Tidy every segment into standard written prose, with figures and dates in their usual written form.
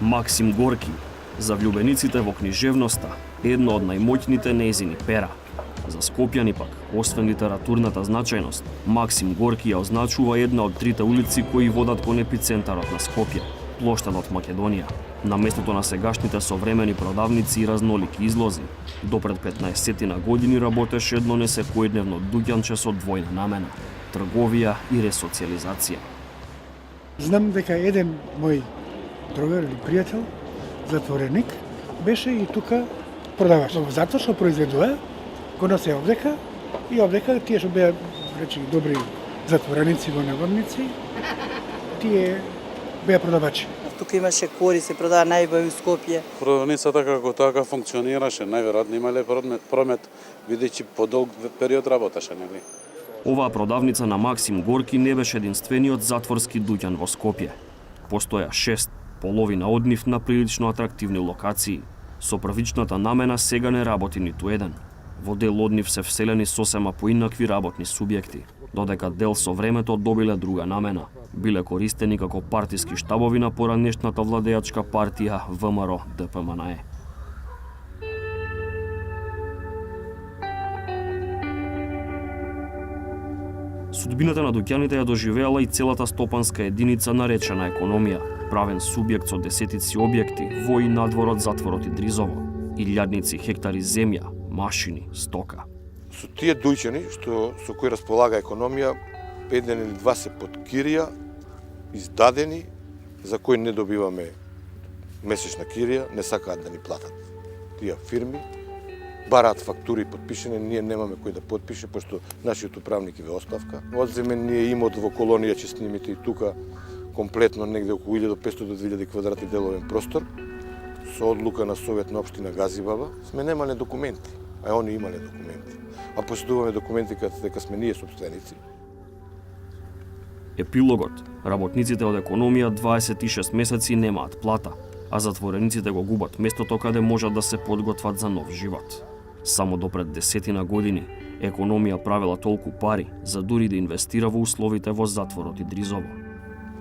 Максим Горки, за влюбениците во книжевноста, едно од најмоќните нејзини пера. За скопјани пак, освен литературната значајност, Максим Горки ја означува една од трите улици кои водат кон епицентарот на Скопје, плоштадот Македонија. На местото на сегашните современи продавници и разнолики излози, до пред 15 години работеше едно несекојдневно дуќанче со двојна намена – трговија и ресоциализација. Знам дека еден мој другар или пријател, затвореник, беше и тука продавач. Во затвор што произведува, го носе овдека и овдека тие што беа речи добри затвореници во наводници, тие беа продавачи. Тука имаше кори, се продава најбај у Скопје. Продавницата како така функционираше, најверојатно имале промет, бидејќи подолг период работеше, нели? Оваа продавница на Максим Горки не беше единствениот затворски дуќан во Скопје. Постоја 6, половина од нив на прилично атрактивни локации. Со првичната намена сега не работи ниту еден. Во дел од нив се вселени сосема поинакви работни субјекти, додека дел со времето добиле друга намена. Биле користени како партиски штабови на поранешната владеачка партија ВМРО ДПМНЕ. Судбината на дуќаните ја доживеала и целата стопанска единица наречена економија, правен субјект со десетици објекти во и надвор од затворот Идризово, илјадници хектари земја, машини, стока. Со тие дуќани со кои располага економија, еден или два се под кирија, издадени, за кои не добиваме месечна кирија, не сакаат да ни платат. Тие фирми бараат фактури подпишени, ние немаме кој да подпише, пошто нашиот управник ве оставка. Одземен ни е имот во колонија Чеснимите и тука комплетно негде околу 1500 до 2000 квадратни деловен простор, со одлука на Советна општина Газибаба, сме немале документи, а они имале документи. А поседуваме документи дека сме ние собственици. Епилогот. Работниците од економија 26 месеци немаат плата, а затворениците го губат местото каде можат да се подготват за нов живот. Само до пред 10 години економија правила толку пари за дури да инвестира во условите во затворот Идризово.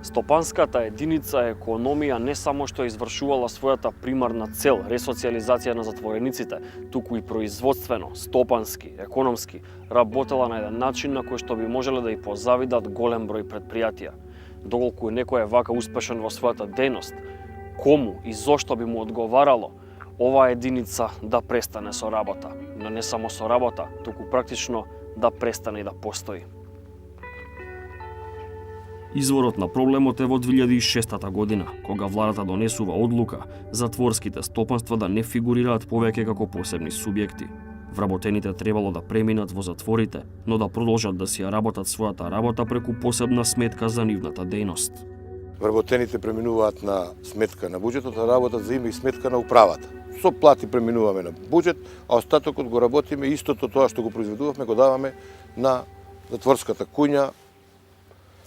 Стопанската единица економија не само што извршувала својата примарна цел, ресоциализација на затворениците, туку и производствено, стопански, економски, работела на еден начин на кој што би можеле да и позавидат голем број предпријатија. Доколку некој е вака успешен во својата дејност, кому и зошто би му одговарало оваа единица да престане со работа, но не само со работа, туку практично да престане и да постои. Изворот на проблемот е во 2006 година, кога владата донесува одлука затворските стопанства да не фигурираат повеќе како посебни субјекти. Вработените требало да преминат во затворите, но да продолжат да си ја работат својата работа преку посебна сметка за нивната дејност. Вработените преминуваат на сметка на буџетот, а работат за име и сметка на управата. Со плати преминуваме на буџет, а остатокот го работиме истото тоа што го произведувавме, го даваме на затворската куња.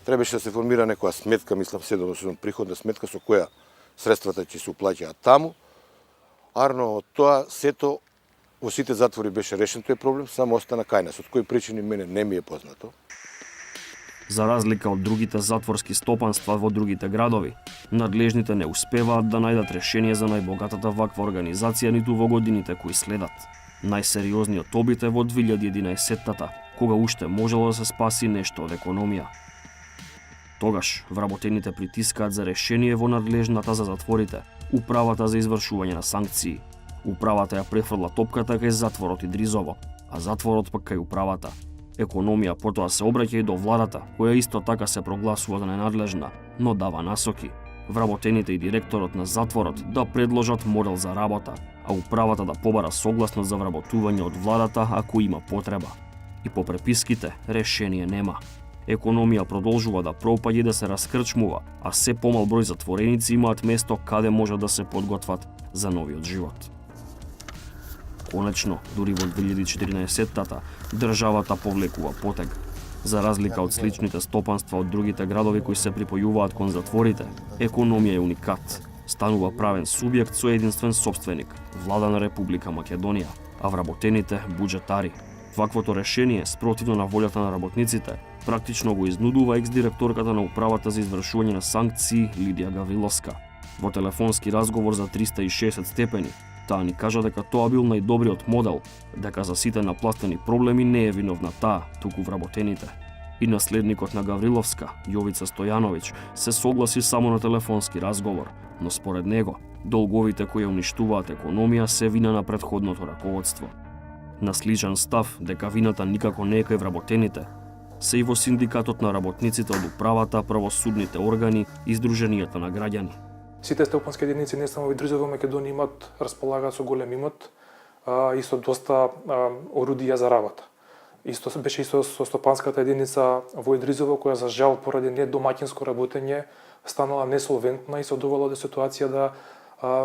Требаше да се формира некоја сметка, мислам седомесечна приходна сметка со која средствата ќе се уплаќаат таму. Арно од тоа сето во сите затвори беше решен тој проблем, само остана кај нас. Од кои причини мене не ми е познато. За разлика од другите затворски стопанства во другите градови, надлежните не успеваат да најдат решение за најбогатата ваква организација ниту во годините кои следат. Најсериозниот обид е во 2011-тата, кога уште можело да се спаси нешто од економија. Тогаш вработените притискаат за решение во надлежната за затворите, управата за извршување на санкции. Управата ја префрла топката кај затворот Идризово, а затворот пак кај управата. Економија потоа се обраќа и до владата, која исто така се прогласува за ненадлежна, но дава насоки. Вработените и директорот на затворот да предложат модел за работа, а управата да побара согласност за вработување од владата ако има потреба. И по преписките решение нема. Економија продолжува да пропаѓа и да се раскрчмува, а се помал број затвореници имаат место каде можат да се подготват за новиот живот. Конечно, дури во 2014-тата, државата повлекува потег. За разлика од сличните стопанства од другите градови кои се припојуваат кон затворите, економија е уникат. Станува правен субјект со единствен собственик, влада на Република Македонија, а вработените буџетари. Ваквото решение, спротивно на волјата на работниците, практично го изнудува екс-директорката на управата за извршување на санкции Лидија Гавриловска. Во телефонски разговор за 360 степени, таа ни кажа дека тоа бил најдобриот модел, дека за сите напластени проблеми не е виновна таа, туку вработените. И наследникот на Гавриловска, Јовица Стојановиќ, се согласи само на телефонски разговор, но според него, долговите кои уништуваат економија се вина на претходното раководство. На сличен став дека вината никако не е кај вработените, се и во синдикатот на работниците од управата, правосудните органи и Сдруженијата на граѓани. Сите стопански единици не само во држава во Македонија имат располагаат со голем имот и со доста орудија за работа. Исто беше со стопанската единица во Идризово, која за жал поради недомаќинско работење станала несолвентна и се довела до ситуација да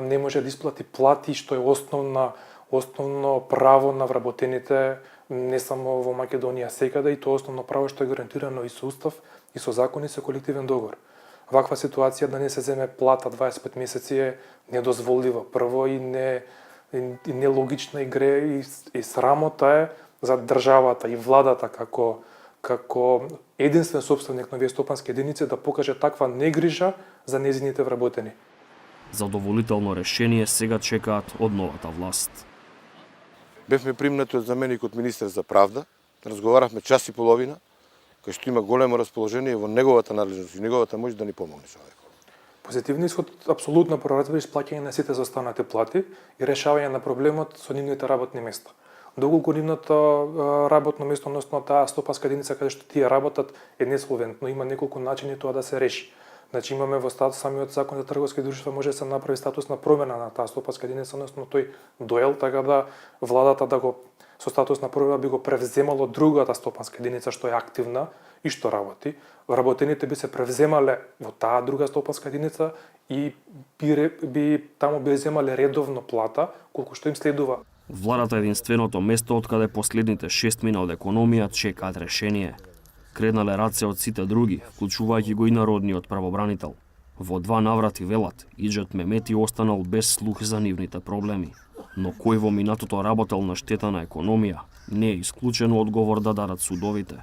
не може да исплати плати, што е основно право на вработените не само во Македонија секаде, и тоа основно право што е гарантирано и со устав, и со закони, со колективен договор. Ваква ситуација да не се земе плата 25 месеци е недозволива. Прво и нелогична и срамота е за државата и владата како единствен собственик на овие стопански единици да покаже таква негрижа за нејзините вработени. Задоволително решение сега чекаат од новата власт. Бевме примнати од заменикот министер за правда, разговаравме час и половина, кај што има големо расположение во неговата надлежност и неговата моќ да ни помогне човек. Позитивниот исход апсолутно проразбира исплаќање на сите заостанати плати и решавање на проблемот со нивните работни места. Доколку нивното работно место, односно таа стопанска единица каде што тие работат е несолвентно, има неколку начини тоа да се реши. Значи имаме во самиот закон за трговски друштва може да се направи статус на промена на таа стопанска единица, односно тој доел, така да владата да го со статус на промена би го превземало другата стопанска единица што е активна и што работи. Вработените би се превземале во таа друга стопанска единица и таму би земале редовно плата колку што им следува. Владата е единственото место од каде последните 6 мина од економија чекаат решение. Креднале раце од сите други, вклучувајќи го и народниот правобранител. Во 2 наврати велат, Иџет Мемети останал без слух за нивните проблеми. Но кој во минатото работел на штета на економија, не е исклучено одговор да дадат судовите,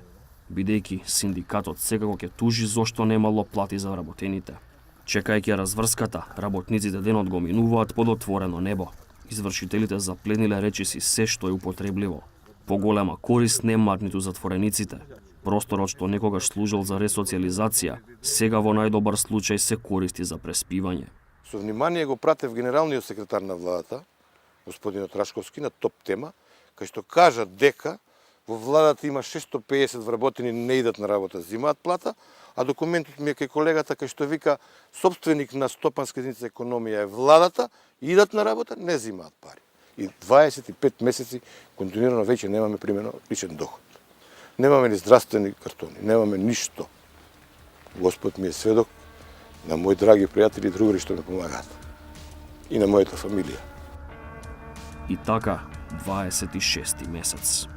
бидејќи синдикатот секако ќе тужи зошто немало плати за вработените. Чекајќи разврската, работниците денот го минуваат под отворено небо. Извршителите заплениле речиси се што е употребливо. Поголема корист немаат ниту затворениците. Просторот што некогаш служил за ресоциализација, сега во најдобар случај се користи за преспивање. Со внимание го пратев генералниот секретар на владата, господинот Рашковски, на топ тема, кај што кажа дека во владата има 650 вработени не идат на работа, земаат плата, а документот ми е кај колегата кај што вика собственик на стопанска единица економија е владата, идат на работа, не земаат пари. И 25 месеци континуирано веќе немаме примено личен доход. Немаме ни здравствени картони, немаме ништо. Господ ми е сведок на мои драги пријатели и другари што ме помагаат. И на мојата фамилија. И така, 26 месец.